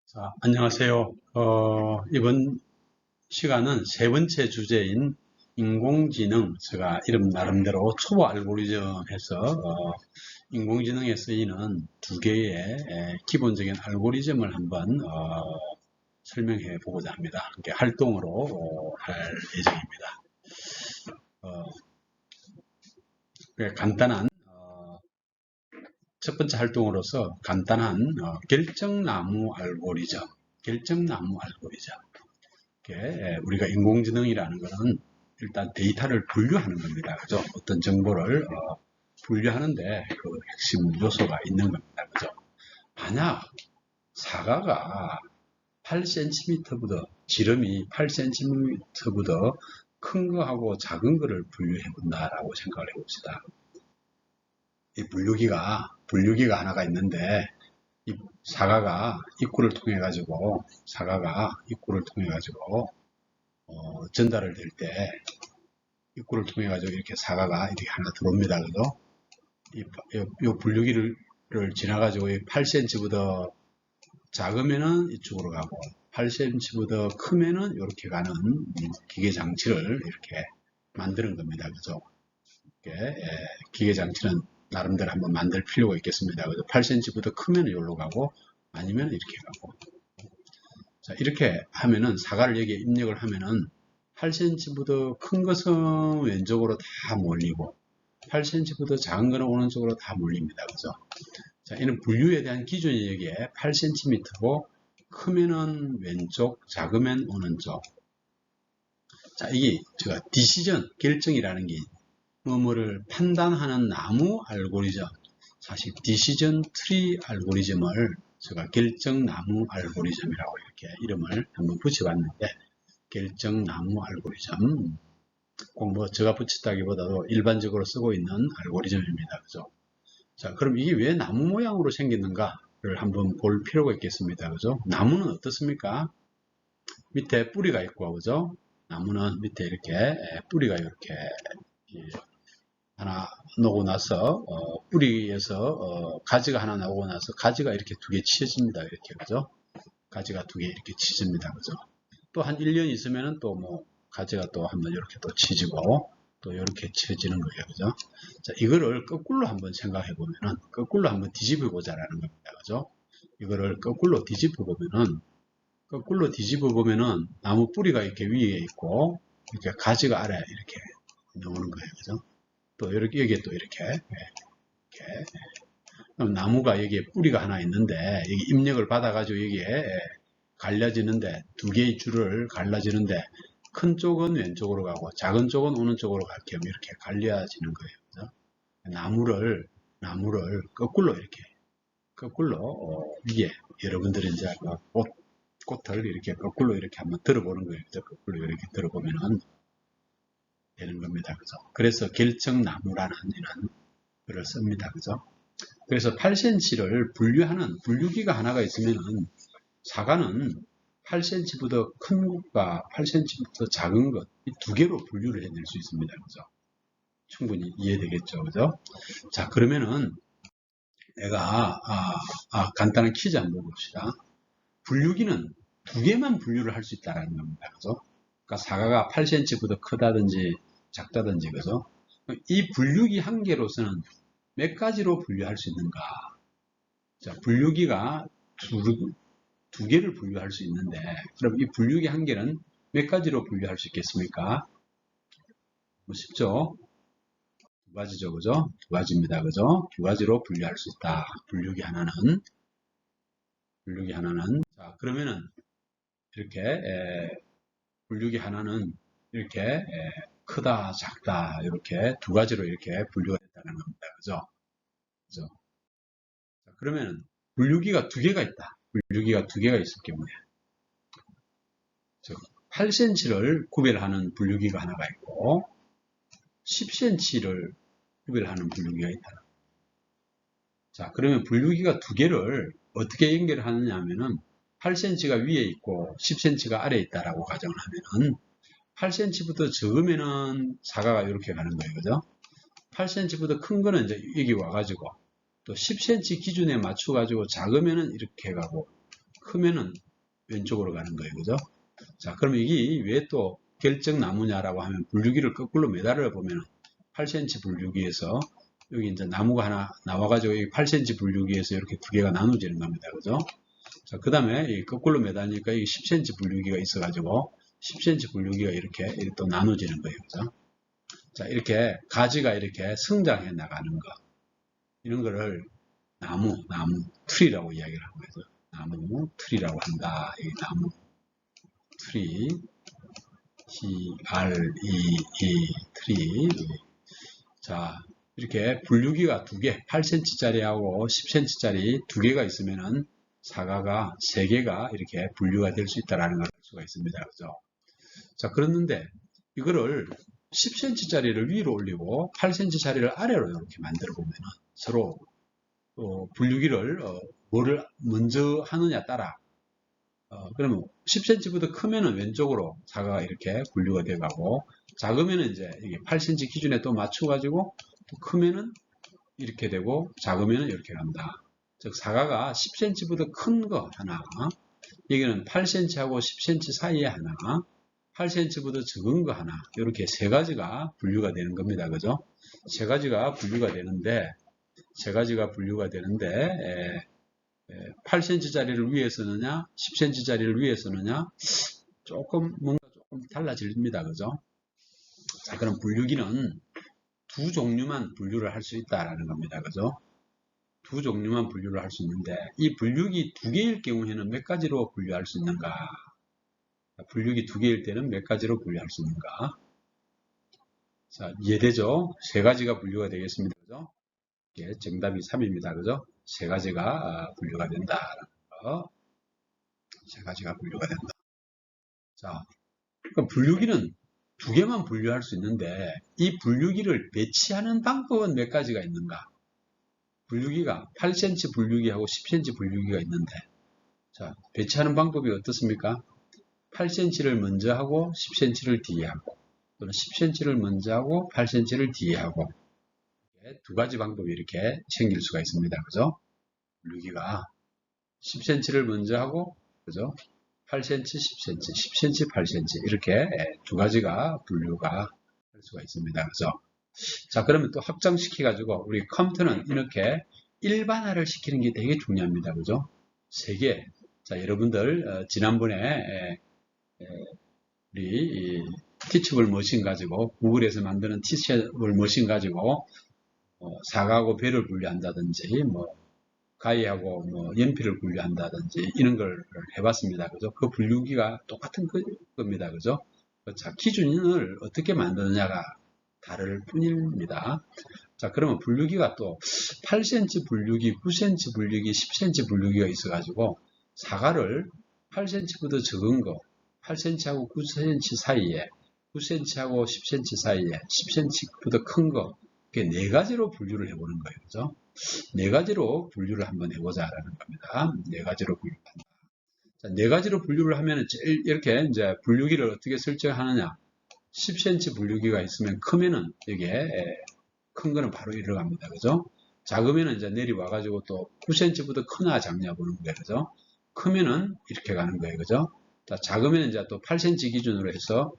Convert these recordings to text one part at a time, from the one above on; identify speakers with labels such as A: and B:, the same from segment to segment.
A: 자, 안녕하세요. 이번 시간은 세 번째 주제인 인공지능, 제가 이름 나름대로 초보 알고리즘에서 인공지능에 쓰이는 두 개의 기본적인 알고리즘을 한번 설명해 보고자 합니다. 이렇게 활동으로 할 예정입니다. 간단한 첫 번째 활동으로서 간단한 결정나무 알고리즘, 우리가 인공지능이라는 것은 일단 데이터를 분류하는 겁니다. 그죠? 어떤 정보를 분류하는데 그 핵심 요소가 있는 겁니다. 그죠? 만약 사과가 8cm보다 지름이 8cm보다 큰 거하고 작은 거를 분류해 본다라고 생각을 해 봅시다. 이 분류기가 하나가 있는데 이 사과가 입구를 통해 가지고 전달을 될 때 입구를 통해 가지고 이렇게 사과가 이렇게 하나 들어옵니다. 그죠? 이 분류기를 지나가지고 8cm보다 작으면은 이쪽으로 가고 8cm보다 크면은 이렇게 가는 기계 장치를 이렇게 만드는 겁니다. 그죠? 기계 장치는 나름대로 한번 만들 필요가 있겠습니다. 그죠? 8cm보다 크면 여기로 가고 아니면 이렇게 가고. 자, 이렇게 하면은 사과를 여기에 입력을 하면은 8cm보다 큰 것은 왼쪽으로 다 몰리고 8cm보다 작은 거는 오른쪽으로 다 몰립니다. 그죠? 자, 이는 분류에 대한 기준이 여기에 8cm고 크면은 왼쪽, 작으면 오른쪽. 자, 이게 제가 디시전, 결정이라는 게 뭐뭐를 판단하는 나무 알고리즘, 사실 디시전 트리 알고리즘을 제가 결정나무 알고리즘이라고 이렇게 이름을 한번 붙여봤는데, 결정나무 알고리즘 꼭 뭐 제가 붙였다기보다도 일반적으로 쓰고 있는 알고리즘입니다. 그죠? 자, 그럼 이게 왜 나무 모양으로 생겼는가를 한번 볼 필요가 있겠습니다. 그죠? 나무는 어떻습니까? 밑에 뿌리가 있고, 그죠? 나무는 밑에 이렇게 뿌리가 이렇게 하나 놓고 나서 뿌리에서 가지가 하나 나오고 나서 가지가 이렇게 두 개 치어집니다. 이렇게, 그죠? 가지가 두 개 이렇게 치집니다. 그죠? 또 한 1년 있으면은 또 뭐 가지가 또 한번 이렇게 또 치지고 또 이렇게 치어지는 거예요. 그죠? 자, 이거를 거꾸로 한번 생각해 보면은 거꾸로 한번 뒤집어 보자라는 겁니다. 그죠? 이거를 거꾸로 뒤집어 보면은 나무 뿌리가 이렇게 위에 있고 이렇게 가지가 아래 이렇게 나오는 거예요. 그죠? 또 이렇게 여기에 또 이렇게 그럼 나무가 여기에 뿌리가 하나 있는데 여기 입력을 받아가지고 여기에 갈라지는데 두 개의 줄을 갈라지는데 큰 쪽은 왼쪽으로 가고 작은 쪽은 오른쪽으로 갈 겸 이렇게 갈려지는 거예요. 그죠? 나무를 거꾸로 이렇게 위에 여러분들이 이제 꽃을 이렇게 거꾸로 이렇게 한번 들어보는 거예요. 그죠? 거꾸로 이렇게 들어보면은 되는 겁니다. 그죠? 그래서 결정나무라는 이런 글을 씁니다. 그죠? 그래서 8cm를 분류하는 분류기가 하나가 있으면은 사과는 8cm보다 큰 것과 8cm보다 작은 것, 이 두 개로 분류를 해낼 수 있습니다. 그죠? 충분히 이해되겠죠? 그죠? 자, 그러면은 내가, 간단한 퀴즈 한번 봅시다. 분류기는 두 개만 분류를 할 수 있다는 겁니다. 그죠? 그러니까 사과가 8cm보다 크다든지 작다든지, 그죠? 이 분류기 한 개로서는 몇 가지로 분류할 수 있는가? 자, 분류기가 두 개를 분류할 수 있는데, 그럼 이 분류기 한 개는 몇 가지로 분류할 수 있겠습니까? 뭐 쉽죠? 두 가지죠, 그죠? 두 가지입니다, 그죠? 두 가지로 분류할 수 있다. 분류기 하나는. 자, 그러면은 이렇게 분류기 하나는 이렇게 크다, 작다 이렇게 두 가지로 이렇게 분류가 됐다는 겁니다, 그죠? 그죠? 자, 그러면은 분류기가 두 개가 있다. 분류기가 두 개가 있을 경우에 즉 8cm를 구별하는 분류기가 하나가 있고 10cm를 구별하는 분류기가 있다. 자, 그러면 분류기가 두 개를 어떻게 연결하느냐 하면은 8cm가 위에 있고 10cm가 아래에 있다라고 가정을 하면은 8cm부터 적으면은 사과가 이렇게 가는 거예요. 그죠? 8cm보다 큰 거는 이제 여기 와가지고 또 10cm 기준에 맞춰가지고 작으면은 이렇게 가고 크면은 왼쪽으로 가는 거예요. 그죠? 자, 그러면 이게 왜 또 결정나무냐라고 하면 분류기를 거꾸로 매달아 보면 8cm 분류기에서 여기 이제 나무가 하나 나와가지고 이 8cm 분류기에서 이렇게 두 개가 나눠지는 겁니다. 그죠? 자, 그 다음에 거꾸로 매다니까 이 10cm 분류기가 있어가지고 10cm 분류기가 이렇게 또 나눠지는 거예요. 그죠? 자, 이렇게 가지가 이렇게 성장해 나가는 거. 이런 거를 나무, 트리라고 이야기를 하고 있어요. 나무, 트리라고 한다. 이 나무, 트리, T-R-E-E, 트리. 자, 이렇게 분류기가 두 개, 8cm짜리하고 10cm짜리 두 개가 있으면은 사과가 세 개가 이렇게 분류가 될 수 있다는 걸 알 수가 있습니다. 그죠? 자, 그랬는데 이거를 10cm짜리를 위로 올리고 8cm짜리를 아래로 이렇게 만들어 보면은 서로 분류기를 뭐를 먼저 하느냐 따라 그러면 10cm보다 크면은 왼쪽으로 사과가 이렇게 분류가 돼가고 작으면은 이제 이게 8cm 기준에 또 맞춰가지고 또 크면은 이렇게 되고 작으면은 이렇게 간다. 즉 사과가 10cm보다 큰 거 하나, 여기는 8cm하고 10cm 사이에 하나, 8cm보다 적은 거 하나, 이렇게 세 가지가 분류가 되는 겁니다. 그죠? 세 가지가 분류가 되는데 8cm짜리를 위에 쓰느냐 10cm짜리를 위에 쓰느냐 뭔가 조금 달라집니다. 그죠? 자, 그럼 분류기는 두 종류만 분류를 할 수 있다라는 겁니다. 그죠? 두 종류만 분류를 할 수 있는데 이 분류기 두 개일 경우에는 몇 가지로 분류할 수 있는가? 분류기 두 개일 때는 몇 가지로 분류할 수 있는가? 자, 이해되죠? 세 가지가 분류가 되겠습니다. 그죠? 예, 정답이 3입니다. 그죠? 세 가지가 분류가 된다라는 거. 세 가지가 분류가 된다. 자, 그럼 분류기는 두 개만 분류할 수 있는데 이 분류기를 배치하는 방법은 몇 가지가 있는가? 분류기가 8cm 분류기하고 10cm 분류기가 있는데 자, 배치하는 방법이 어떻습니까? 8cm를 먼저 하고 10cm를 뒤에 하고 또는 10cm를 먼저 하고 8cm를 뒤에 하고 두 가지 방법이 이렇게 생길 수가 있습니다. 그죠? 분류기가 10cm를 먼저 하고 그죠? 8cm, 10cm, 10cm, 8cm 이렇게 두 가지가 분류가 할 수가 있습니다. 그죠? 자, 그러면 또 확장시켜 가지고 우리 컴퓨터는 이렇게 일반화를 시키는 게 되게 중요합니다. 그죠? 세 개. 자, 여러분들 지난번에 우리 티처블 머신 가지고 구글에서 만드는 티처블 머신 가지고 사과하고 배를 분류한다든지 가위하고 연필을 분류한다든지 이런 걸 해봤습니다. 그죠? 그 분류기가 똑같은 겁니다. 그죠? 자, 기준을 어떻게 만드느냐가 다를 뿐입니다. 자, 그러면 분류기가 또 8cm 분류기, 9cm 분류기, 10cm 분류기가 있어가지고 사과를 8cm보다 적은 거, 8cm하고 9cm 사이에, 9cm하고 10cm 사이에, 10cm보다 큰 거, 이렇게 네 가지로 분류를 해보는 거예요. 그죠? 네 가지로 분류를 한번 해보자라는 겁니다. 네 가지로 분류를 한다. 자, 네 가지로 분류를 하면 이렇게 이제 분류기를 어떻게 설정하느냐. 10cm 분류기가 있으면 크면은 이게 큰 거는 바로 이리로 갑니다. 그죠? 작으면은 이제 내려와 가지고 또 9cm보다 크나 작냐 보는 거예요. 그죠? 크면은 이렇게 가는 거예요. 그죠? 자, 작으면 이제 또 8cm 기준으로 해서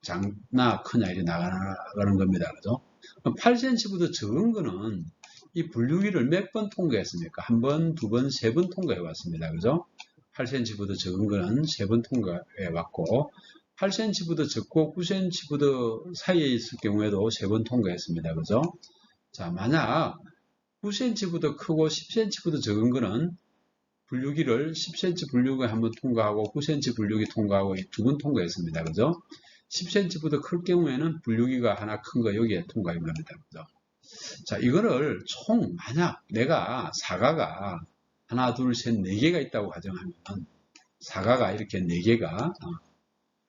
A: 작나 크냐 이렇게 나가는 겁니다. 그죠? 8cm보다 적은 거는 이 분류기를 몇 번 통과했습니까? 한 번, 두 번, 세 번 통과해 왔습니다. 그죠? 8cm보다 적은 거는 세 번 통과해 왔고 8cm보다 적고 9cm보다 사이에 있을 경우에도 세 번 통과했습니다. 그죠? 자, 만약 9cm보다 크고 10cm보다 적은 거는 분류기를 10cm 분류기 한 번 통과하고 9cm 분류기 통과하고 두 번 통과했습니다. 그죠? 10cm보다 클 경우에는 분류기가 하나 큰 거 여기에 통과인 겁니다. 그죠? 자, 이거를 만약 내가 사과가 하나, 둘, 셋, 네 개가 있다고 가정하면 사과가 이렇게 네 개가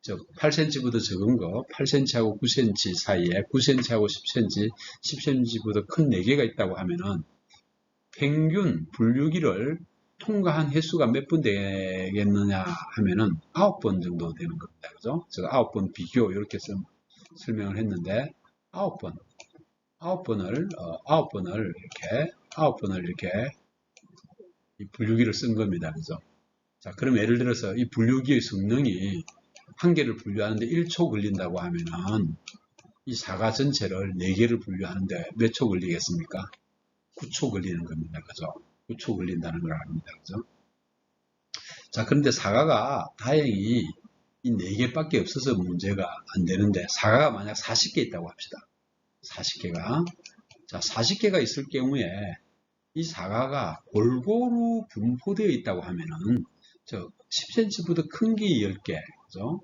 A: 즉 8cm보다 적은 거 8cm하고 9cm 사이에 9cm하고 10cm, 10cm보다 큰 4개가 있다고 하면은 평균 분류기를 통과한 횟수가 몇 번 되겠느냐 하면은 9번 정도 되는 겁니다. 그죠? 제가 9번 비교 이렇게 설명을 했는데 9번을 이렇게 이 분류기를 쓴 겁니다. 그죠? 자, 그럼 예를 들어서 이 분류기의 성능이 한 개를 분류하는데 1초 걸린다고 하면은 이 사과 전체를 4개를 분류하는데 몇 초 걸리겠습니까? 9초 걸리는 겁니다. 그죠? 9초 걸린다는 걸 압니다. 그죠? 자, 그런데 사과가 다행히 이 4개밖에 없어서 문제가 안 되는데, 사과가 만약 40개 있다고 합시다. 40개가. 자, 40개가 있을 경우에 이 사과가 골고루 분포되어 있다고 하면은, 10cm부터 큰 게 10개, 그죠?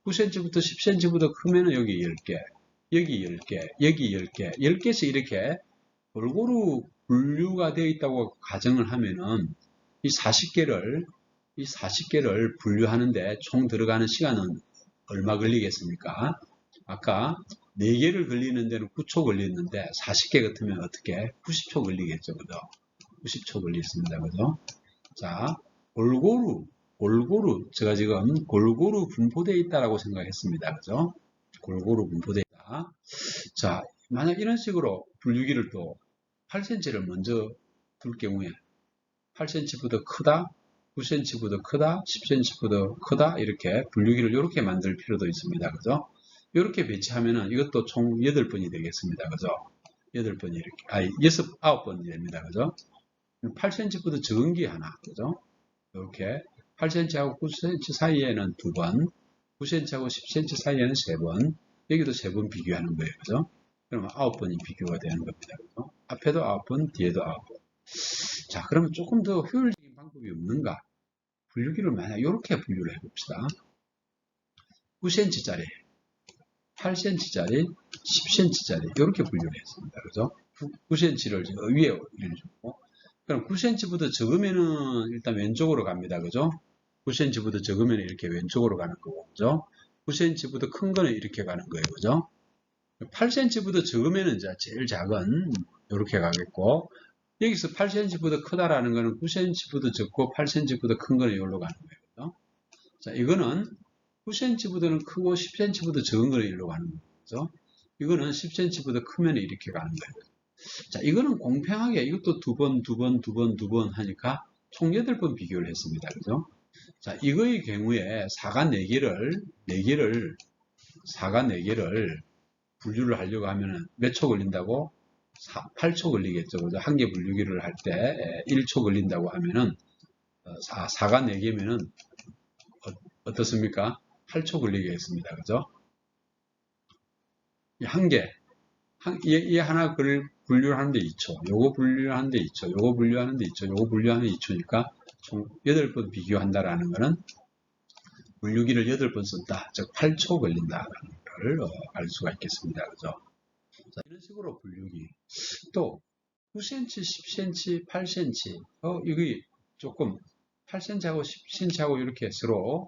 A: 9cm부터 10cm부터 크면은 여기 10개, 여기 10개, 여기 10개, 10개씩 이렇게 골고루 분류가 되어 있다고 가정을 하면은 이 40개를 분류하는데 총 들어가는 시간은 얼마 걸리겠습니까? 아까 4개를 걸리는 데는 9초 걸리는데 40개 같으면 어떻게? 90초 걸리겠죠. 그죠? 90초 걸리겠습니다. 그죠? 자, 제가 지금 골고루 분포되어 있다라고 생각했습니다. 그죠? 골고루 분포되어 있다. 자, 만약 이런 식으로 분류기를 또 8cm를 먼저 둘 경우에 8cm보다 크다, 9cm보다 크다, 10cm보다 크다, 이렇게 분류기를 이렇게 만들 필요도 있습니다. 그죠? 이렇게 배치하면은 이것도 총 8번이 되겠습니다. 그죠? 8번이 이렇게, 9번이 됩니다. 그죠? 8cm보다 적은 게 하나, 그죠? 이렇게 8cm하고 9cm 사이에는 2번, 9cm하고 10cm 사이에는 3번, 여기도 3번 비교하는 거예요. 그죠? 그러면 9번이 비교가 되는 겁니다. 그죠? 앞에도 9번, 뒤에도 9번. 자, 그러면 조금 더 효율적인 방법이 없는가? 분류기를 만약 이렇게 분류를 해봅시다. 9cm짜리, 8cm짜리, 10cm짜리 이렇게 분류를 했습니다. 그죠? 9cm를 위에 올려주고, 그럼 9cm보다 적으면은 일단 왼쪽으로 갑니다. 그죠? 9cm보다 적으면 이렇게 왼쪽으로 가는 거고, 그죠? 9cm보다 큰 거는 이렇게 가는 거예요. 그죠? 8cm보다 적으면은 이제 제일 작은 이렇게 가겠고, 여기서 8cm보다 크다라는 거는 9cm보다 적고 8cm보다 큰 거는 여기로 가는 거예요. 그죠? 자, 이거는 9cm보다는 크고 10cm보다 적은 거는 여기로 가는 거예요. 그죠? 이거는 10cm보다 크면 이렇게 가는 거예요. 자, 이거는 공평하게 이것도 2번 하니까 총 8번 비교를 했습니다. 그죠? 자, 이거의 경우에 사과 4개를 분류를 하려고 하면은 몇 초 걸린다고? 8초 걸리겠죠. 그죠? 한 개 분류기를 할 때 1초 걸린다고 하면은 사과 4개면은 어떻습니까? 8초 걸리겠습니다. 그죠? 한 개, 이 하나 분류를 하는데 2초, 요거 분류를 하는데 2초, 요거 분류하는데 2초, 요거 분류하는데 2초니까 총 8번 비교한다라는 거는 분류기를 8번 썼다. 즉 8초 걸린다라는 걸 알 수가 있겠습니다. 그죠? 자, 이런 식으로 분류기. 또 9cm, 10cm, 8cm. 이게 조금 8cm하고 10cm하고 이렇게 서로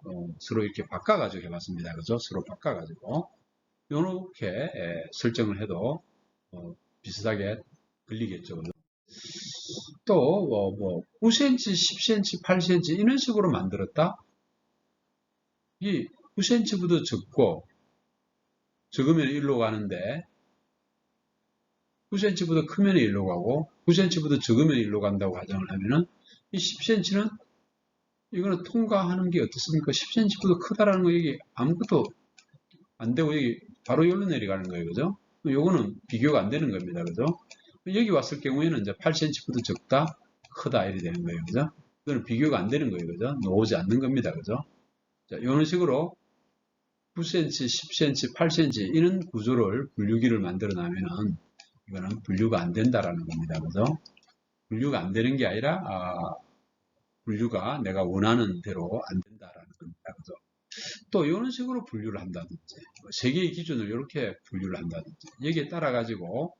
A: 이렇게 바꿔가지고 해봤습니다. 그죠? 서로 바꿔가지고 이렇게 설정을 해도 비슷하게 걸리겠죠. 그죠? 또 9cm, 10cm, 8cm 이런 식으로 만들었다. 이 9cm보다 적으면 1로 가는데 9cm보다 크면 1로 가고 9cm보다 적으면 1로 간다고 가정을 하면은 이 10cm는 이거는 통과하는 게 어떻습니까? 10cm보다 크다라는 거 여기 아무것도 안 되고 여기 바로 여기로 내려가는 거예요. 그죠? 요거는 비교가 안 되는 겁니다. 그죠? 여기 왔을 경우에는 이제 8cm보다 적다, 크다 이렇게 되는 거예요. 그죠? 이거는 비교가 안 되는 거예요. 그죠? 나오지 않는 겁니다. 그죠? 자, 이런 식으로 9cm, 10cm, 8cm 이런 구조를 분류기를 만들어 놔면은 이거는 분류가 안 된다라는 겁니다. 그죠? 분류가 안 되는 게 아니라 분류가 내가 원하는 대로 안 된다라는 겁니다. 그죠? 또 이런 식으로 분류를 한다든지 3개의 기준을 이렇게 분류를 한다든지 여기에 따라 가지고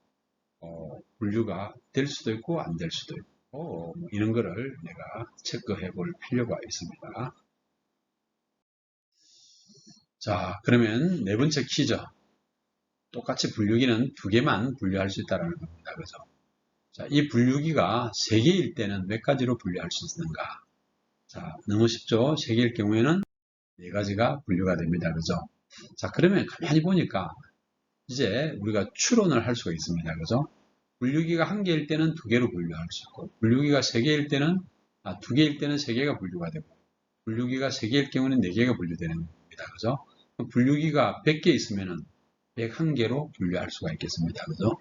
A: 분류가 될 수도 있고 안 될 수도 있고 이런 거를 내가 체크해 볼 필요가 있습니다. 자, 그러면 네 번째 퀴즈. 똑같이 분류기는 2개만 분류할 수 있다는 겁니다. 그죠? 자, 이 분류기가 3개일 때는 몇 가지로 분류할 수 있는가? 자, 너무 쉽죠? 3개일 경우에는 4가지가 분류가 됩니다. 그죠? 자, 그러면 가만히 보니까 이제 우리가 추론을 할 수가 있습니다. 그죠? 분류기가 1개일 때는 2개로 분류할 수 있고, 분류기가 3개일 때는 두 개일 때는 3개가 분류가 되고, 분류기가 3개일 경우는 4개가 분류되는 겁니다. 그죠? 분류기가 100개 있으면은 101개로 분류할 수가 있겠습니다. 그죠?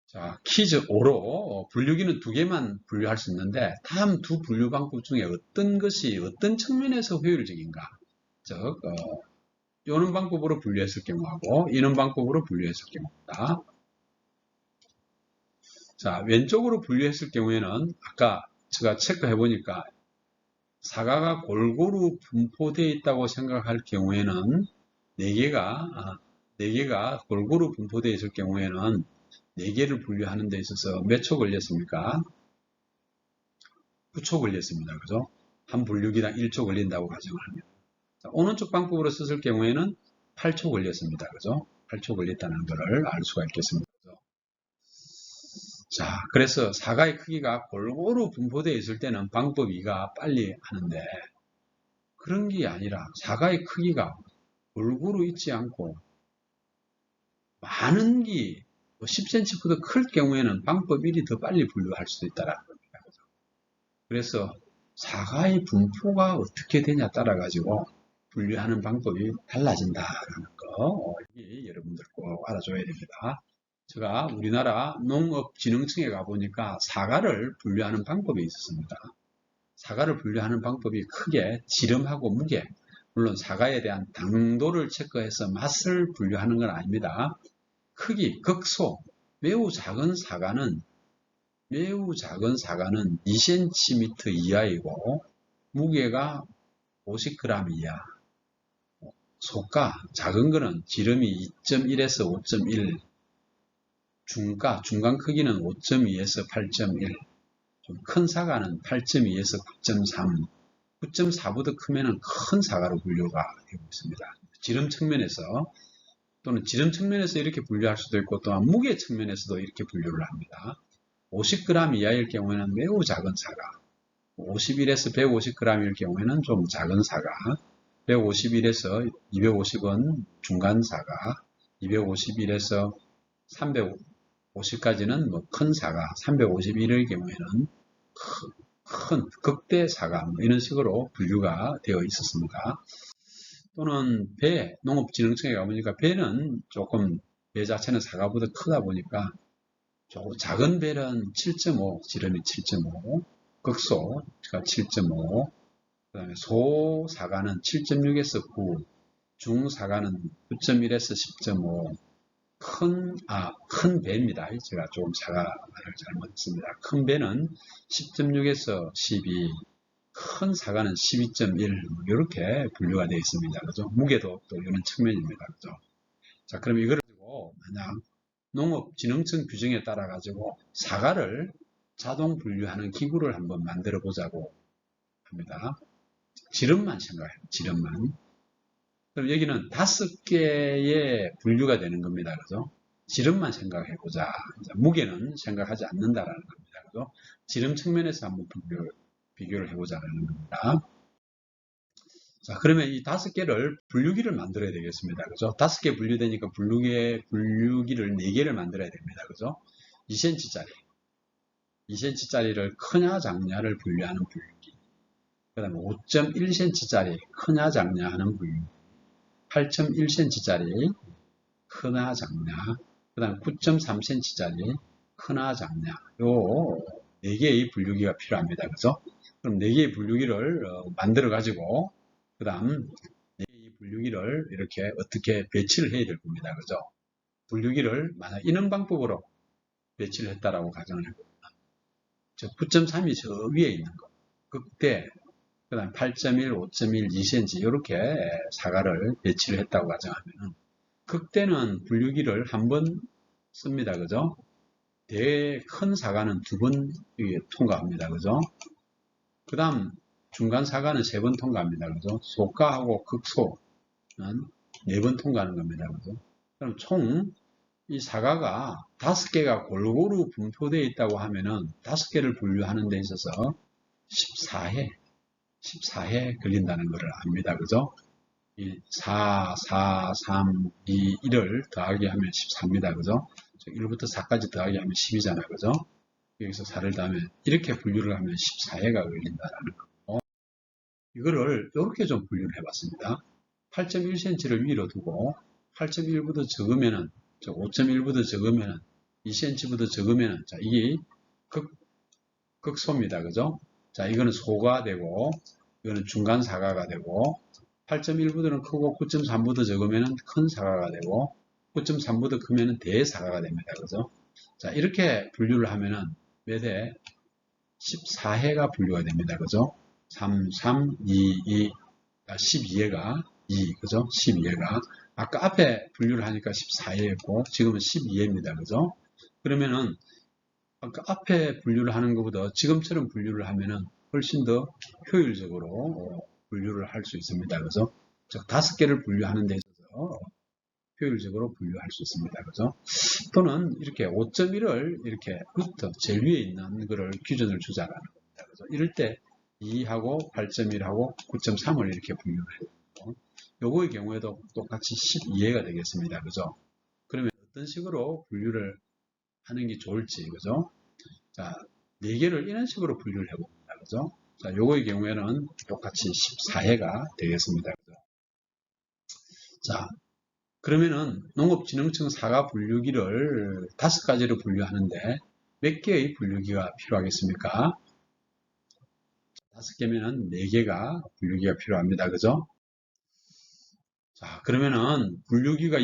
A: 자, 퀴즈 5로 분류기는 2개만 분류할 수 있는데 다음 두 분류 방법 중에 어떤 것이 어떤 측면에서 효율적인가? 즉, 요는 방법으로 분류했을 경우하고 이는 방법으로 분류했을 경우입니다. 자, 왼쪽으로 분류했을 경우에는 아까 제가 체크해 보니까 사과가 골고루 분포되어 있다고 생각할 경우에는 4개가 골고루 분포되어 있을 경우에는 4개를 분류하는 데 있어서 몇 초 걸렸습니까? 9초 걸렸습니다. 그죠? 한 분류기당 1초 걸린다고 가정을 하면. 자, 오른쪽 방법으로 썼을 경우에는 8초 걸렸습니다. 그죠? 8초 걸렸다는 것을 알 수가 있겠습니다. 그죠? 자, 그래서 사과의 크기가 골고루 분포되어 있을 때는 방법 2가 빨리 하는데 그런 게 아니라 사과의 크기가 골고루 있지 않고 많은 게 10cm보다 클 경우에는 방법 1이 더 빨리 분류할 수도 있다는 겁니다. 그래서 사과의 분포가 어떻게 되냐 따라 가지고 분류하는 방법이 달라진다는 거 여러분들 꼭 알아줘야 됩니다. 제가 우리나라 농업진흥청에 가보니까 사과를 분류하는 방법이 있었습니다. 사과를 분류하는 방법이 크게 지름하고 무게, 물론 사과에 대한 당도를 체크해서 맛을 분류하는 건 아닙니다. 크기, 극소, 매우 작은 사과는 2cm 이하이고 무게가 50g 이하. 소가, 작은 거는 지름이 2.1에서 5.1, 중간 크기는 5.2에서 8.1, 좀 큰 사과는 8.2에서 9.3, 9.4보다 크면은 큰 사과로 분류가 되고 있습니다. 지름 측면에서 또는 지름 측면에서 이렇게 분류할 수도 있고 또한 무게 측면에서도 이렇게 분류를 합니다. 50g 이하일 경우에는 매우 작은 사과, 51에서 150g일 경우에는 좀 작은 사과, 151에서 250은 중간 사과, 251에서 350까지는 큰 사과, 351의 경우에는 큰 극대 사과 이런 식으로 분류가 되어 있었습니다. 또는 배, 농업진흥청에 가보니까 배는 조금 배 자체는 사과보다 크다 보니까 작은 배는 7.5, 지름이 7.5, 극소가 7.5, 그 다음에 소 사과는 7.6에서 9, 중 사과는 9.1에서 10.5, 큰 배입니다. 제가 조금 사과를 잘못했습니다. 큰 배는 10.6에서 12, 큰 사과는 12.1, 이렇게 분류가 되어 있습니다. 그죠? 무게도 또 이런 측면입니다. 그죠? 자, 그럼 이걸 가지고 만약 농업진흥청 규정에 따라 가지고 사과를 자동 분류하는 기구를 한번 만들어 보자고 합니다. 지름만 생각해요. 지름만. 그럼 여기는 5개의 분류가 되는 겁니다. 그죠? 지름만 생각해 보자. 무게는 생각하지 않는다라는 겁니다. 그죠? 지름 측면에서 한번 비교를 해보자는 겁니다. 자, 그러면 이 5개를 분류기를 만들어야 되겠습니다. 그죠? 5개 분류되니까 분류기를 4개를 만들어야 됩니다. 그죠? 2cm짜리를 크냐 작냐를 분류하는 분류기. 그 다음에 5.1cm짜리 크냐 작냐 하는 분류기. 8.1cm짜리 크나 작냐. 그 다음에 9.3cm짜리 크나 작냐. 요 4개의 분류기가 필요합니다. 그죠? 그럼 4개의 분류기를 만들어 가지고 그 다음 이 분류기를 이렇게 어떻게 배치를 해야 될 겁니다. 그죠? 분류기를 만약 이런 방법으로 배치를 했다라고 가정을 해봅니다. 9.3이 저 위에 있는 거. 극대, 그 다음 8.1, 5.1, 2cm 이렇게 사과를 배치를 했다고 가정하면 극대는 분류기를 한 번 씁니다. 그죠? 큰 사과는 2번 통과합니다. 그죠? 그 다음 중간 사과는 3번 통과합니다. 그죠? 소가하고 극소는 4번 통과하는 겁니다. 그죠? 그럼 총 이 사과가 5개가 골고루 분포되어 있다고 하면은 5개를 분류하는 데 있어서 14회 걸린다는 것을 압니다. 그죠? 이 4, 4, 3, 2, 1을 더하기 하면 14입니다. 그죠? 1부터 4까지 더하기 하면 10이잖아요. 그죠? 여기서 4를 더하면 이렇게 분류를 하면 14회가 걸린다라는 거고, 이거를 이렇게 좀 분류를 해봤습니다. 8.1cm를 위로 두고 8.1보다 적으면은 5.1보다 적으면은 2cm보다 적으면은 자 이게 극소입니다. 그죠? 자 이거는 소가 되고 이거는 중간 사과가 되고 8.1보다는 크고 9.3보다 적으면은 큰 사과가 되고 9.3보다 크면은 대사과가 됩니다. 그죠? 자 이렇게 분류를 하면은 몇 회? 14회가 분류가 됩니다. 그죠? 3, 3, 2, 2, 12회가 2, 그죠? 12회가. 아까 앞에 분류를 하니까 14회였고, 지금은 12회입니다. 그죠? 그러면은, 아까 앞에 분류를 하는 것보다 지금처럼 분류를 하면은 훨씬 더 효율적으로 분류를 할 수 있습니다. 그죠? 즉, 5개를 분류하는 데 있어서 효율적으로 분류할 수 있습니다. 그죠? 또는 이렇게 5.1을 이렇게 루트, 제일 위에 있는 거를 기준을 주자라는 겁니다. 그죠? 이럴 때 2하고 8.1하고 9.3을 이렇게 분류를 해요. 요거의 경우에도 똑같이 12회가 되겠습니다. 그죠? 그러면 어떤 식으로 분류를 하는 게 좋을지, 그죠? 자, 4개를 이런 식으로 분류를 해봅니다. 그죠? 자, 요거의 경우에는 똑같이 14회가 되겠습니다. 그죠? 자, 그러면은 농업진흥청 사과 분류기를 5가지로 분류하는데 몇 개의 분류기가 필요하겠습니까? 5개면은 4개가 분류기가 필요합니다. 그죠? 자, 그러면은 분류기가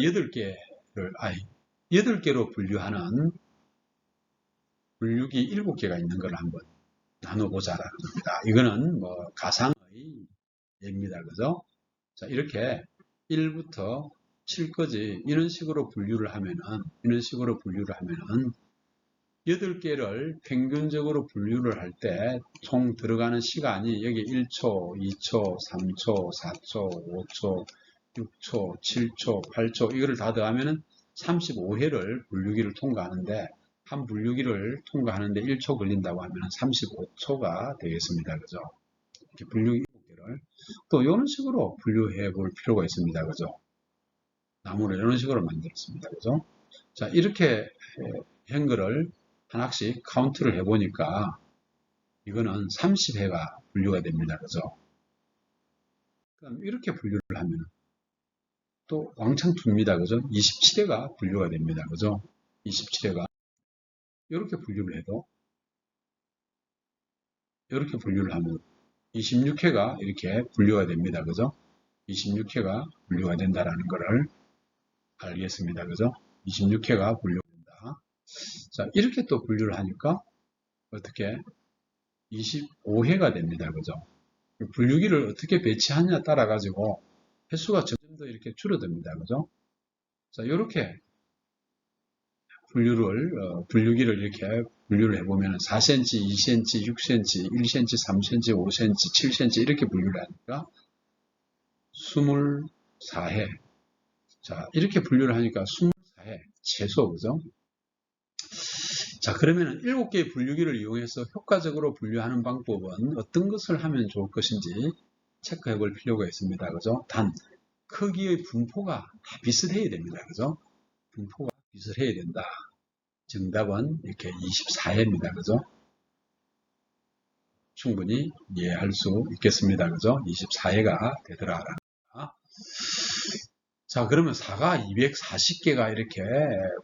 A: 8개로 분류하는 분류기 7개가 있는 걸 한번 나눠보자라는 겁니다. 이거는 뭐 가상의 예입니다. 그죠? 자, 이렇게 1부터 7까지 이런 식으로 분류를 하면은 8개를 평균적으로 분류를 할 때 총 들어가는 시간이 여기 1초, 2초, 3초, 4초, 5초, 6초, 7초, 8초 이거를 다 더하면은 35회를 분류기를 통과하는데 한 분류기를 통과하는데 1초 걸린다고 하면 35초가 되겠습니다. 그죠? 이렇게 분류기 7개를 또 이런 식으로 분류해 볼 필요가 있습니다. 그죠? 나무를 이런 식으로 만들었습니다. 그죠? 자, 이렇게 한 거를 하나씩 카운트를 해보니까 이거는 30회가 분류가 됩니다. 그죠? 그럼 이렇게 분류를 하면 또 왕창 툽니다. 그죠? 27회가 분류가 됩니다. 그죠? 27회가 이렇게 분류를 해도 이렇게 분류를 하면 26회가 이렇게 분류가 됩니다. 그죠? 26회가 분류가 된다라는 것을 알겠습니다. 그죠? 26회가 분류가 된다. 자, 이렇게 또 분류를 하니까 어떻게 25회가 됩니다. 그죠? 분류기를 어떻게 배치하느냐에 따라 가지고 횟수가 점점 더 이렇게 줄어듭니다. 그죠? 자, 이렇게 분류기를 이렇게 분류를 해보면 4cm, 2cm, 6cm, 1cm, 3cm, 5cm, 7cm 이렇게 분류를 하니까 24회. 자, 이렇게 분류를 하니까 24회. 최소, 그죠? 자, 그러면 7개의 분류기를 이용해서 효과적으로 분류하는 방법은 어떤 것을 하면 좋을 것인지 체크해 볼 필요가 있습니다. 그죠? 단, 크기의 분포가 다 비슷해야 됩니다. 그죠? 분포가 비슷해야 된다. 정답은 이렇게 24회입니다. 그죠? 충분히 이해할 수 있겠습니다. 그죠? 24회가 되더라. 자, 그러면 사과 240개가 이렇게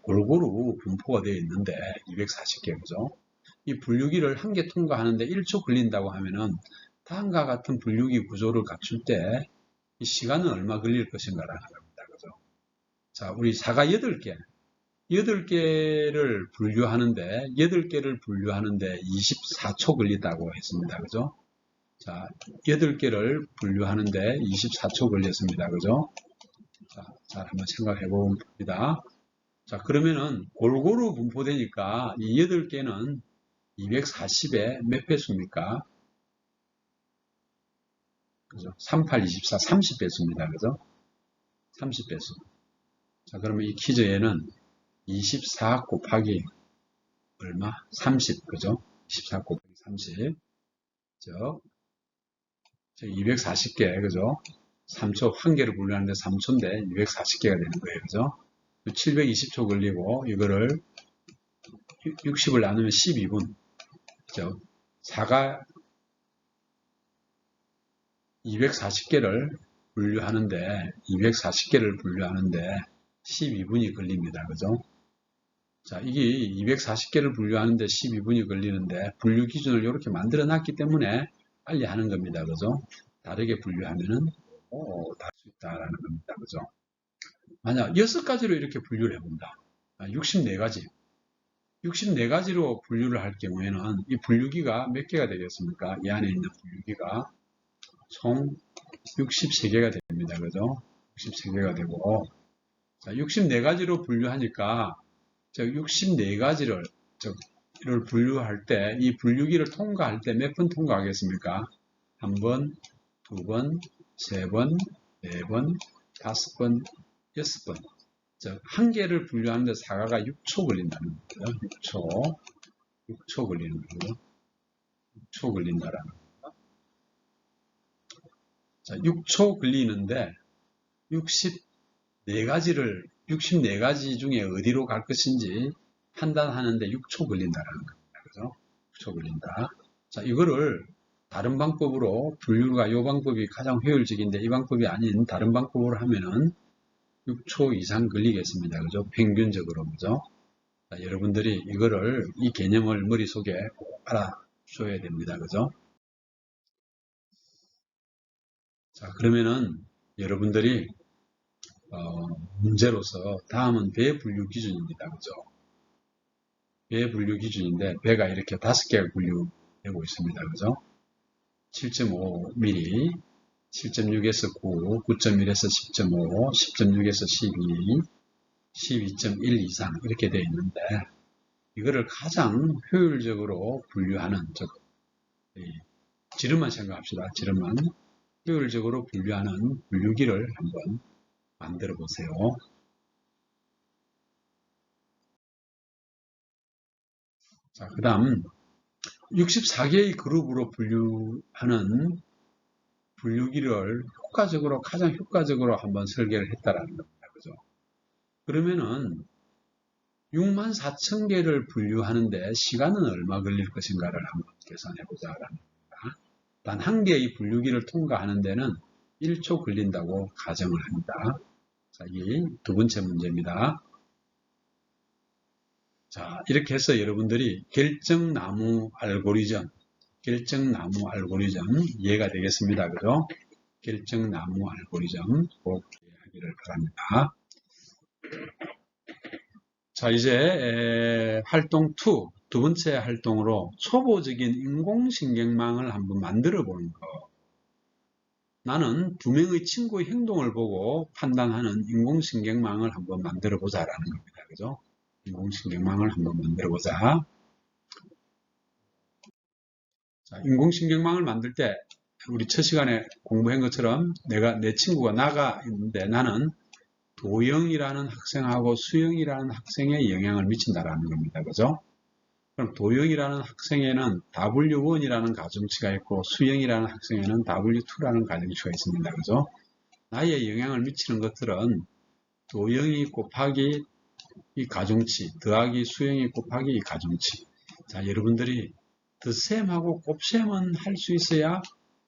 A: 골고루 분포가 되어 있는데 240개, 그죠? 이 분류기를 한 개 통과하는데 1초 걸린다고 하면은 다음과 같은 분류기 구조를 갖출 때 이 시간은 얼마 걸릴 것인가라는 겁니다. 그죠? 자, 우리 사과 8개를 분류하는데 24초 걸린다고 했습니다. 그죠? 자, 8개를 분류하는데 24초 걸렸습니다. 그죠? 자, 한번 생각해 봅니다. 자, 그러면은 골고루 분포되니까 이 8개는 240에 몇 배수입니까? 그죠? 38, 24, 30배수입니다. 그죠? 30배수. 자, 그러면 이 퀴즈에는 24 곱하기 얼마? 30, 그죠? 24 곱하기 30. 즉, 240개, 그죠? 3초, 한 개를 분류하는데 3초인데 240개가 되는 거예요. 그죠? 720초 걸리고, 이거를 60을 나누면 12분. 그죠? 4가 240개를 분류하는데 12분이 걸립니다. 그죠? 자, 이게 240개를 분류하는데 12분이 걸리는데 분류 기준을 이렇게 만들어 놨기 때문에 빨리 하는 겁니다. 그죠? 다르게 분류하면은 다를 수 있다라는 겁니다. 그죠? 만약 6가지로 이렇게 분류를 해본다. 64가지. 64가지로 분류를 할 경우에는 이 분류기가 몇 개가 되겠습니까? 이 안에 있는 분류기가 총 63개가 됩니다. 그죠? 63개가 되고, 자, 64가지로 분류하니까, 64가지를 분류할 때, 이 분류기를 통과할 때 몇 번 통과하겠습니까? 한 번, 두 번, 세 번, 네 번, 다섯 번, 여섯 번. 한 개를 분류하는데 사과가 6초 걸린다는 거예요. 6초 걸리는 거예요. 6초 걸린다라는 거예요. 자, 6초 걸리는데 64가지 중에 어디로 갈 것인지 판단하는데 6초 걸린다라는 겁니다. 그죠? 6초 걸린다. 자, 이거를 다른 방법으로 분류가 이 방법이 가장 효율적인데 이 방법이 아닌 다른 방법으로 하면은 6초 이상 걸리겠습니다. 그죠? 평균적으로. 그죠? 자, 여러분들이 이 개념을 머릿속에 꼭 알아줘야 됩니다. 그죠? 자, 그러면은 여러분들이 문제로서 다음은 배 분류 기준입니다. 그죠? 배 분류 기준인데 배가 이렇게 5개가 분류되고 있습니다. 그죠? 7.5mm, 7.6에서 9, 9.1에서 10.5, 10.6에서 12, 12.1 이상 이렇게 되어 있는데 이거를 가장 효율적으로 분류하는 지름만 생각합시다. 지름만 효율적으로 분류하는 분류기를 한번 만들어 보세요. 자, 그 다음 64개의 그룹으로 분류하는 분류기를 가장 효과적으로 한번 설계를 했다라는 겁니다. 그죠? 그러면은 64,000개를 분류하는데 시간은 얼마 걸릴 것인가를 한번 계산해 보자라는 겁니다. 단 한 개의 분류기를 통과하는 데는 1초 걸린다고 가정을 합니다. 자, 이 두 번째 문제입니다. 자, 이렇게 해서 여러분들이 결정나무 알고리즘 이해가 되겠습니다. 그죠? 결정나무 알고리즘 꼭 이해하기를 바랍니다. 자, 이제 활동 2, 두 번째 활동으로 초보적인 인공신경망을 한번 만들어 보는 거. 나는 두 명의 친구의 행동을 보고 판단하는 인공신경망을 한번 만들어 보자라는 겁니다. 그죠? 인공신경망을 한번 만들어 보자. 자, 인공신경망을 만들 때 우리 첫 시간에 공부한 것처럼 내 친구가 나가 있는데 나는 도영이라는 학생하고 수영이라는 학생에 영향을 미친다라는 겁니다. 그죠? 그럼 도영이라는 학생에는 W1이라는 가중치가 있고 수영이라는 학생에는 W2라는 가중치가 있습니다. 그죠? 나의 영향을 미치는 것들은 도영이 곱하기 이 가중치 더하기 수영이 곱하기 이 가중치. 자, 여러분들이 덧셈하고 곱셈은 할 수 있어야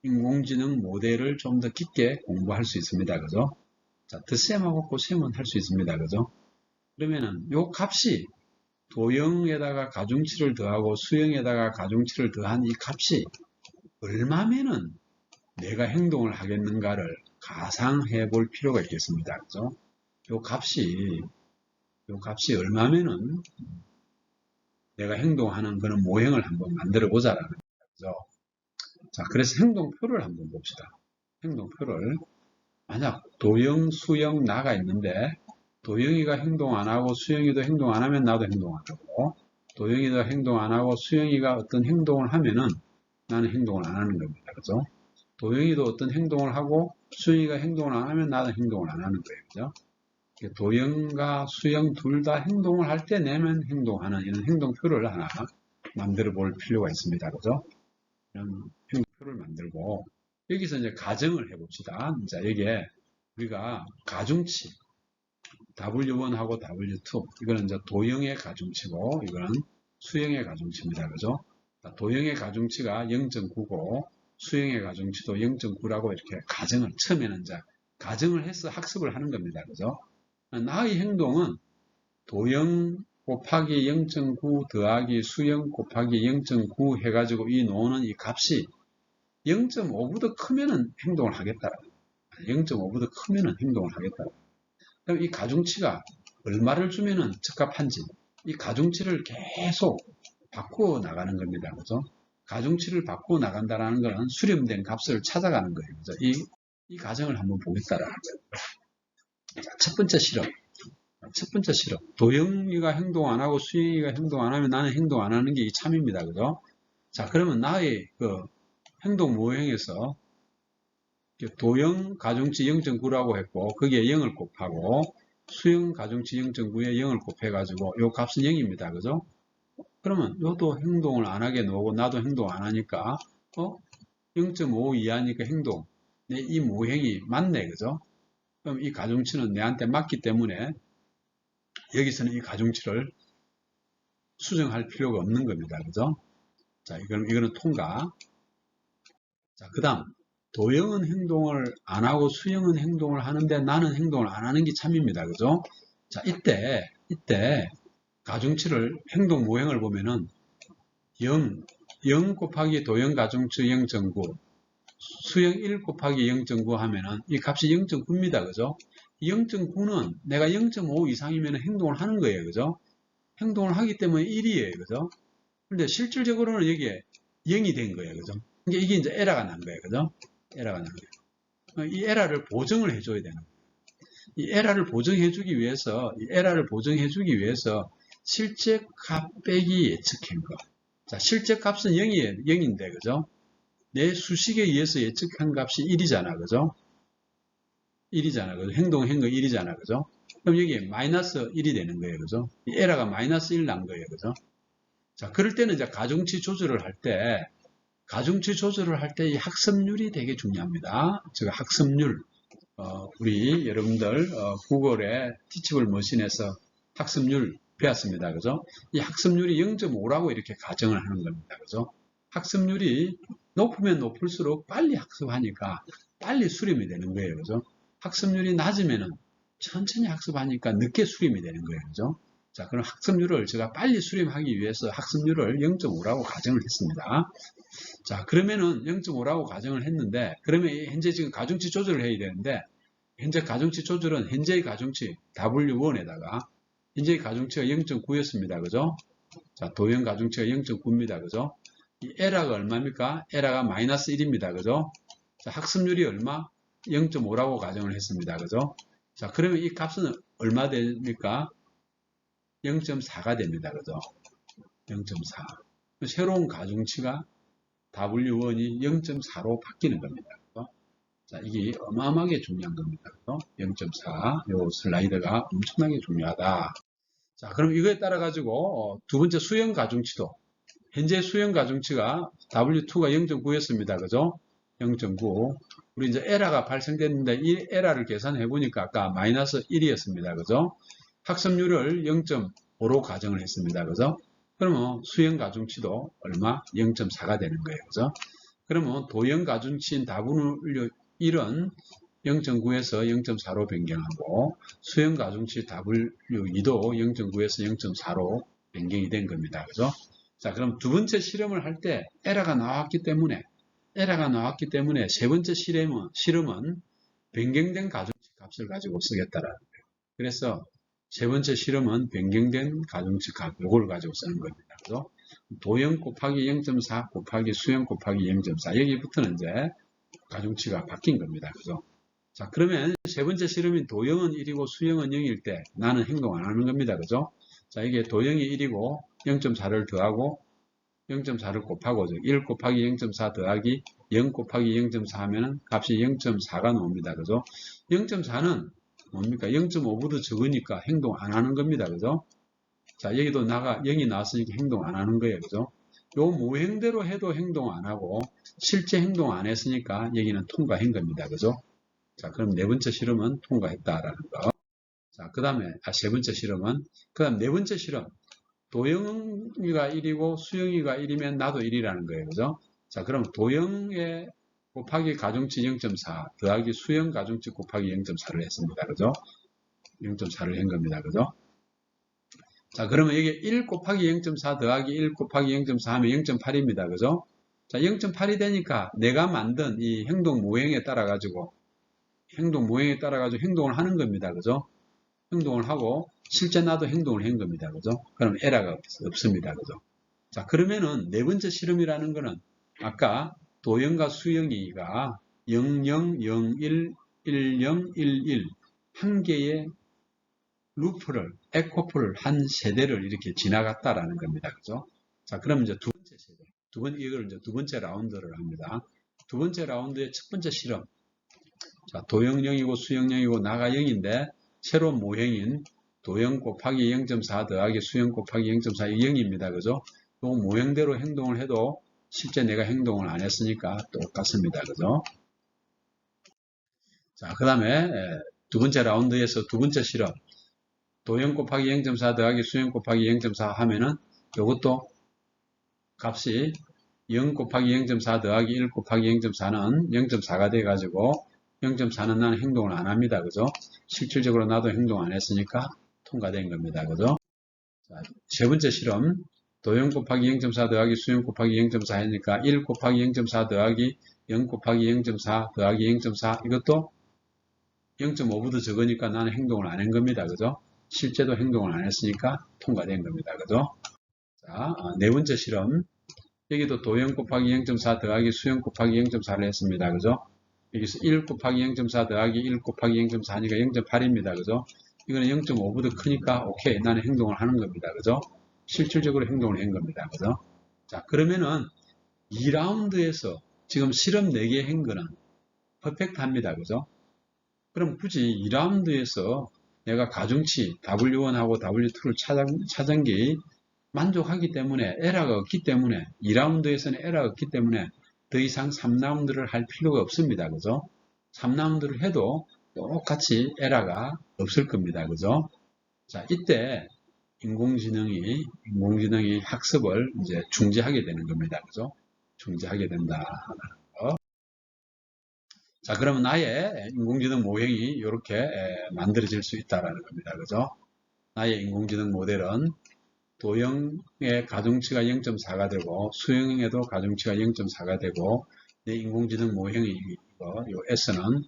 A: 인공지능 모델을 좀 더 깊게 공부할 수 있습니다. 그죠? 자, 덧셈하고 곱셈은 할 수 있습니다. 그죠? 그러면은 요 값이 도형에다가 가중치를 더하고 수형에다가 가중치를 더한 이 값이 얼마면은 내가 행동을 하겠는가를 가상해 볼 필요가 있겠습니다. 그죠? 요 값이 얼마면은 내가 행동하는 그런 모형을 한번 만들어 보자라는 거죠. 자, 그래서 행동표를 한번 봅시다. 행동표를. 만약 도영, 수영, 나가 있는데 도영이가 행동 안 하고 수영이도 행동 안 하면 나도 행동 안 하고 도영이도 행동 안 하고 수영이가 어떤 행동을 하면은 나는 행동을 안 하는 겁니다. 그죠? 도영이도 어떤 행동을 하고 수영이가 행동을 안 하면 나도 행동을 안 하는 거예요. 그죠? 도영과 수영 둘 다 행동을 할 때 내면 행동하는 이런 행동표를 하나 만들어 볼 필요가 있습니다. 그죠? 이런 행동표를 만들고 여기서 이제 가정을 해봅시다. 자, 여기에 우리가 가중치 W1하고 W2 이거는 이제 도형의 가중치고 이거는 수형의 가중치입니다. 그죠? 도형의 가중치가 0.9고 수형의 가중치도 0.9라고 이렇게 가정을 처음에는 이제 가정을 해서 학습을 하는 겁니다. 그죠? 나의 행동은 도형 곱하기 0.9 더하기 수형 곱하기 0.9 해가지고 이 놓는 이 값이 0.5보다 크면은 행동을 하겠다. 0.5보다 크면은 행동을 하겠다. 그럼 이 가중치가 얼마를 주면은 적합한지 이 가중치를 계속 바꾸어 나가는 겁니다. 그죠? 가중치를 바꾸어 나간다는 것은 수렴된 값을 찾아가는 거예요. 그죠? 이 과정을 한번 보겠다라는 거예요. 자, 첫 번째 실험. 첫 번째 실험. 도영이가 행동 안 하고 수영이가 행동 안 하면 나는 행동 안 하는 게 이 참입니다. 그죠? 자, 그러면 나의 그 행동 모형에서 도형 가중치 0.9라고 했고, 거기에 0을 곱하고, 수형 가중치 0.9에 0을 곱해가지고, 요 값은 0입니다. 그죠? 그러면 요도 행동을 안 하게 놓고, 나도 행동 안 하니까, 0.5 이하니까 행동. 이 모형이 맞네. 그죠? 그럼 이 가중치는 내한테 맞기 때문에, 여기서는 이 가중치를 수정할 필요가 없는 겁니다. 그죠? 자, 이거는 통과. 자, 그 다음. 도형은 행동을 안 하고 수형은 행동을 하는데 나는 행동을 안 하는 게 참입니다. 그죠? 자, 이때 가중치를 행동 모형을 보면은 0 곱하기 도형 가중치 0.9 수형 1 곱하기 0.9 하면은 이 값이 0.9입니다. 그죠? 0.9는 내가 0.5 이상이면 행동을 하는 거예요. 그죠? 행동을 하기 때문에 1이에요. 그죠? 근데 실질적으로는 여기에 0이 된 거예요. 그죠? 이게 이제 에러가 난 거예요. 그죠? 에러가 난 거예요. 이 에러를 보정을 해줘야 되는 거예요. 이 에러를 보정해주기 위해서, 실제 값 빼기 예측한 거. 자, 실제 값은 0인데, 그죠? 내 수식에 의해서 예측한 값이 1이잖아. 그죠? 1이잖아. 그죠? 행동한 거 1이잖아. 그죠? 그럼 여기에 마이너스 1이 되는 거예요. 그죠? 이 에러가 마이너스 1 난 거예요. 그죠? 자, 그럴 때는 이제 가중치 조절을 할 때, 이 학습률이 되게 중요합니다. 제가 학습률, 우리 여러분들 구글의 티치블 머신에서 학습률 배웠습니다. 그죠? 이 학습률이 0.5라고 이렇게 가정을 하는 겁니다. 그죠? 학습률이 높으면 높을수록 빨리 학습하니까 빨리 수렴이 되는 거예요. 그죠? 학습률이 낮으면은 천천히 학습하니까 늦게 수렴이 되는 거예요. 그죠? 자, 그럼 학습률을 제가 빨리 수렴하기 위해서 학습률을 0.5라고 가정을 했습니다. 자, 그러면은 0.5라고 가정을 했는데, 그러면 현재 지금 가중치 조절을 해야 되는데, 현재 가중치 조절은 현재의 가중치 W1에다가 현재의 가중치가 0.9였습니다. 그죠? 자, 도형 가중치가 0.9입니다. 그죠? 이 에러가 얼마입니까? 에러가 마이너스 1입니다. 그죠? 자, 학습률이 얼마? 0.5라고 가정을 했습니다. 그죠? 자, 그러면 이 값은 얼마 됩니까? 0.4가 됩니다. 그죠? 0.4. 새로운 가중치가 W1이 0.4로 바뀌는 겁니다. 그죠? 자, 이게 어마어마하게 중요한 겁니다. 그죠? 0.4. 요 슬라이드가 엄청나게 중요하다. 자, 그럼 이거에 따라 가지고 두 번째 수형 가중치도 현재 수형 가중치가 W2가 0.9였습니다. 그죠? 0.9. 우리 이제 에러가 발생됐는데 이 에러를 계산해 보니까 아까 마이너스 1이었습니다. 그죠? 학습률을 0.5로 가정을 했습니다. 그죠? 그러면 수형 가중치도 얼마? 0.4가 되는 거예요. 그죠? 그러면 도형 가중치인 W1은 0.9에서 0.4로 변경하고 수형 가중치 W2도 0.9에서 0.4로 변경이 된 겁니다. 그죠? 자, 그럼 두 번째 실험을 할 때 에러가 나왔기 때문에 세 번째 실험은 변경된 가중치 값을 가지고 쓰겠다라는 거예요. 그래서 세 번째 실험은 변경된 가중치 값, 요걸 가지고 쓰는 겁니다. 그죠? 도형 곱하기 0.4 곱하기 수형 곱하기 0.4. 여기부터는 이제 가중치가 바뀐 겁니다. 그죠? 자, 그러면 세 번째 실험인 도형은 1이고 수형은 0일 때 나는 행동 안 하는 겁니다. 그죠? 자, 이게 도형이 1이고 0.4를 더하고 0.4를 곱하고 1 곱하기 0.4 더하기 0 곱하기 0.4 하면은 값이 0.4가 나옵니다. 그죠? 0.4는 뭡니까? 0.5보다 적으니까 행동 안 하는 겁니다. 그죠? 자, 여기도 0이 나왔으니까 행동 안 하는 거예요. 그죠? 요 모형대로 해도 행동 안 하고 실제 행동 안 했으니까 여기는 통과한 겁니다. 그죠? 자, 그럼 네 번째 실험은 통과했다라는 거. 자, 그 다음에 세 번째 실험은 그 다음 네 번째 실험 도영이가 1이고 수영이가 1이면 나도 1이라는 거예요. 그죠? 자, 그럼 도영의 곱하기 가중치 0.4 더하기 수영 가중치 곱하기 0.4를 했습니다. 그죠? 0.4를 한 겁니다. 그죠? 자, 그러면 여기 1 곱하기 0.4 더하기 1 곱하기 0.4 하면 0.8입니다. 그죠? 자, 0.8이 되니까 내가 만든 이 행동 모형에 따라 가지고 행동을 하는 겁니다. 그죠? 행동을 하고 실제 나도 행동을 한 겁니다. 그죠? 그럼 에러가 없습니다. 그죠? 자, 그러면은 네 번째 실험이라는 거는 아까 도영과 수영이가 0001 1011 한 개의 루프를 에코프를 한 세대를 이렇게 지나갔다라는 겁니다. 그죠? 자, 그럼 이제 두 번째 세대, 이걸 이제 두 번째 라운드를 합니다. 두 번째 라운드의 첫 번째 실험. 자, 도영령이고 수영령이고 나가 0인데 새로운 모형인 도영 곱하기 0.4 더하기 수영 곱하기 0.4 이 0입니다. 그죠? 이 모형대로 행동을 해도 실제 내가 행동을 안 했으니까 똑같습니다. 그죠? 자, 그 다음에 두 번째 라운드에서 두 번째 실험. 도영 곱하기 0.4 더하기 수영 곱하기 0.4 하면은 이것도 값이 0 곱하기 0.4 더하기 1 곱하기 0.4는 0.4가 돼가지고 0.4는 나는 행동을 안 합니다. 그죠? 실질적으로 나도 행동 안 했으니까 통과된 겁니다. 그죠? 자, 세 번째 실험. 도영 곱하기 0.4 더하기 수영 곱하기 0.4 하니까 1 곱하기 0.4 더하기 0 곱하기 0.4 더하기 0.4 이것도 0.5보다 적으니까 나는 행동을 안 한 겁니다. 그죠? 실제도 행동을 안 했으니까 통과된 겁니다. 그죠? 자, 네 번째 실험. 여기도 도영 곱하기 0.4 더하기 수영 곱하기 0.4를 했습니다. 그죠? 여기서 1 곱하기 0.4 더하기 1 곱하기 0.4 하니까 0.8입니다. 그죠? 이거는 0.5보다 크니까 오케이 나는 행동을 하는 겁니다. 그죠? 실질적으로 행동을 한 겁니다. 그죠? 자, 그러면은 2라운드에서 지금 실험 4개 한 거는 퍼펙트합니다. 그죠? 그럼 굳이 2라운드에서 내가 가중치 W1하고 W2를 찾은 게 만족하기 때문에 에러가 없기 때문에 2라운드에서는 에러가 없기 때문에 더 이상 3라운드를 할 필요가 없습니다. 그죠? 3라운드를 해도 똑같이 에러가 없을 겁니다. 그죠? 자, 이때 인공지능이 학습을 이제 중지하게 되는 겁니다. 그죠? 중지하게 된다. 자, 그러면 나의 인공지능 모형이 이렇게 만들어질 수 있다라는 겁니다. 그죠? 나의 인공지능 모델은 도형의 가중치가 0.4가 되고 수형에도 가중치가 0.4가 되고 내 인공지능 모형이 요 S는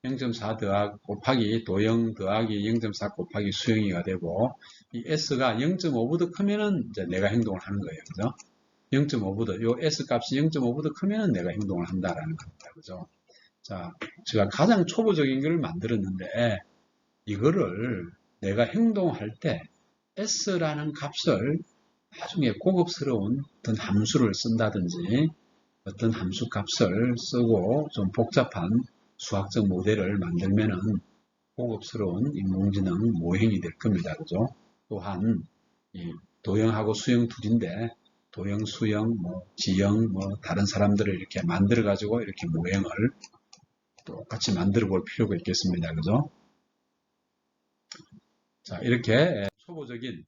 A: 0.4 곱하기 도형 더하기 0.4 곱하기 수형이가 되고 이 S가 0.5보다 크면은 이제 내가 행동을 하는 거예요. 그죠? 0.5보다 요 S 값이 0.5보다 크면은 내가 행동을 한다라는 겁니다. 그죠? 자, 제가 가장 초보적인 걸 만들었는데 이거를 내가 행동할 때 S라는 값을 나중에 고급스러운 어떤 함수를 쓴다든지 어떤 함수 값을 쓰고 좀 복잡한 수학적 모델을 만들면은 고급스러운 인공지능 모형이 될 겁니다. 그죠? 또한 이 도형하고 수형 둘인데 도형, 수형, 지형, 다른 사람들을 이렇게 만들어 가지고 이렇게 모형을 똑같이 만들어 볼 필요가 있겠습니다. 그죠? 자, 이렇게 초보적인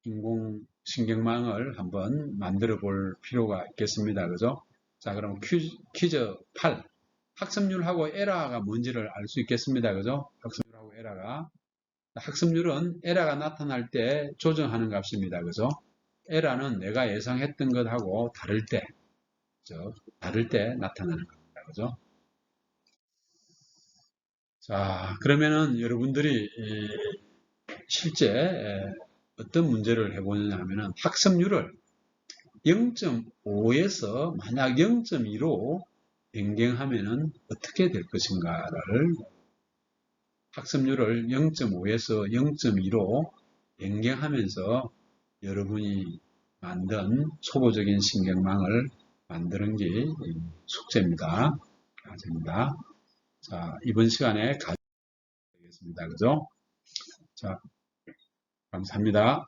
A: 인공신경망을 한번 만들어 볼 필요가 있겠습니다. 그죠? 자, 그럼 퀴즈 8. 학습률하고 에러가 뭔지를 알 수 있겠습니다. 그죠? 학습률하고 에러가. 학습률은 에러가 나타날 때 조정하는 값입니다. 그죠? 에러는 내가 예상했던 것하고 다를 때 나타나는 겁니다. 그죠? 자, 그러면은 여러분들이 실제 어떤 문제를 해보느냐 하면은 학습률을 0.5에서 만약 0.2로 변경하면은 어떻게 될 것인가를 학습률을 0.5에서 0.2로 변경하면서 여러분이 만든 초보적인 신경망을 만드는 게 숙제입니다. 과제입니다. 자, 이번 시간에 가겠습니다. 그죠? 자, 감사합니다.